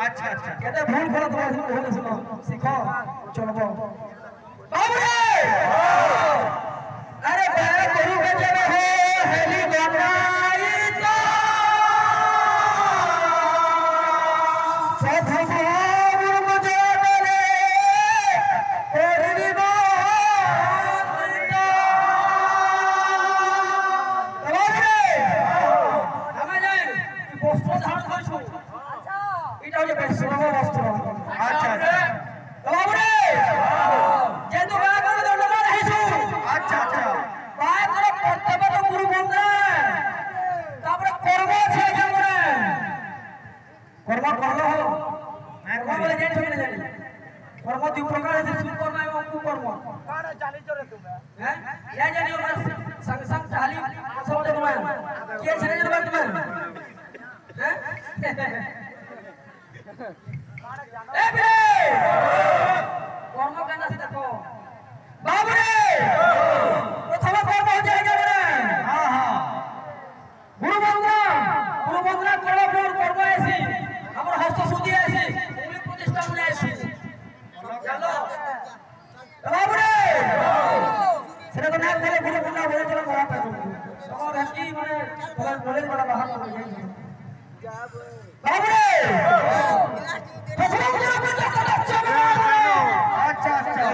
अच्छा अच्छा कहते भूल भला तुम्हारे सुनो सीखो चलो बाबू अरे बाय कोई बचे हो हेली बनाई तो सथवार मुझे मेरे तेरी बात बाबू हमें जाए कि पोस्टर धारण कर छो এটা হচ্ছে বেশরম বস্ত্র আচ্ছা আচ্ছা বাবু রে যে তো বাবা করে দণ্ডমান হইছো আচ্ছা আচ্ছা বাবা করে কর্তব্য তো গুরু বন্ধা তারপরে কর্ম আছে কেমনে কর্ম করলো হ্যাঁ কর্ম বলে জানি না জানি কর্ম দুই প্রকার আছে শুভ কর্ম এবং কুকর্ম কারে জানি জরে তুমি হ্যাঁ ইয়া জানি আমরা संग संग चाली सब देखो मैं के छने जब तुम्हें हैं ए बे কর্ম কেন আছে দেখো বাবু রে প্রথম কর্ম হচ্ছে কেমন হ্যাঁ হ্যাঁ গুরু বন্দনা করলে পুরো কর্ম আছে আমার হস্ত সুদি আছে মূল প্রতিষ্ঠা মনে আছে চলো বাবু রে সেটা তো না করে গুরু বন্দনা বলে চলো করা পাবো তোমার কি মানে তোমার নলেজ বড় বাহার করে বাবু রে अच्छा अच्छा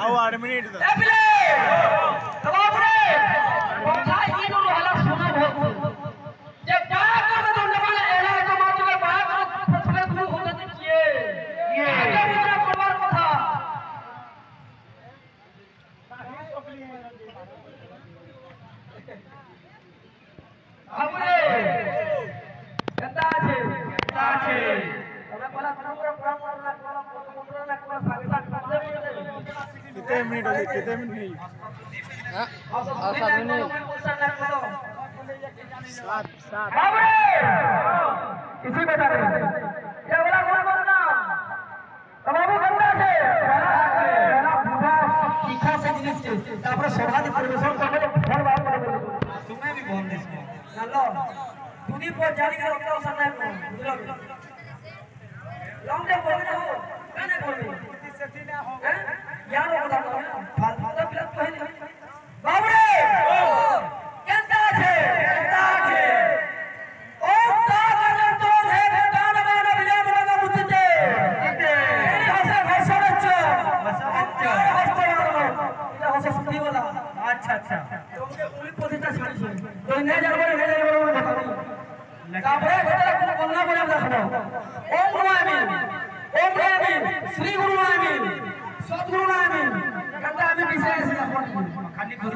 आओ 8 मिनट दो बाबू रे কথা ইনো হলা শোনা বহুত যে বায়া করে দণ্ডমান এলা তো মাতুলে বায়া করে প্রথমে গুরু হতে কিয়ে আগে ভিতরে করবার কথা বাবু রে কেতা আছে তোমরা বলা কোন করে পুরা না কোন সাথে সাথে कितने मिनट हो गए कितने मिनट नहीं हां 7 मिनट 7 बाबू रे इसी बता रहे ये वाला कौन बोलना तो बाबू गंदा से पहला पूजा शिक्षा से जिनिस के तापर सभा परिवेशन करबे फल बात करे तुम्हें भी बोल दिस चलो तुदी पर जारी कर रखता हूं सन्ना बुझलो लॉन्ग डे बोल ना हो कहने बोल यार बता फालतू प्लस पहले बाबू रे केंता छे ओ ता करन तो है गान मान बिले बना मुझते मेरी भाषा भाषा रच हस्ते वाला इला भाषा सुधी वाला अच्छा अच्छा तुमके पुलिस प्रतिष्ठा छाड़ी छे तो ने जानो बता दी तापरे बेटा को बोलना बोला देखो ओम नमामि श्री गुरु नमामि सद्गुरु नमामि कहता अभी विषय ऐसे खाली गुरु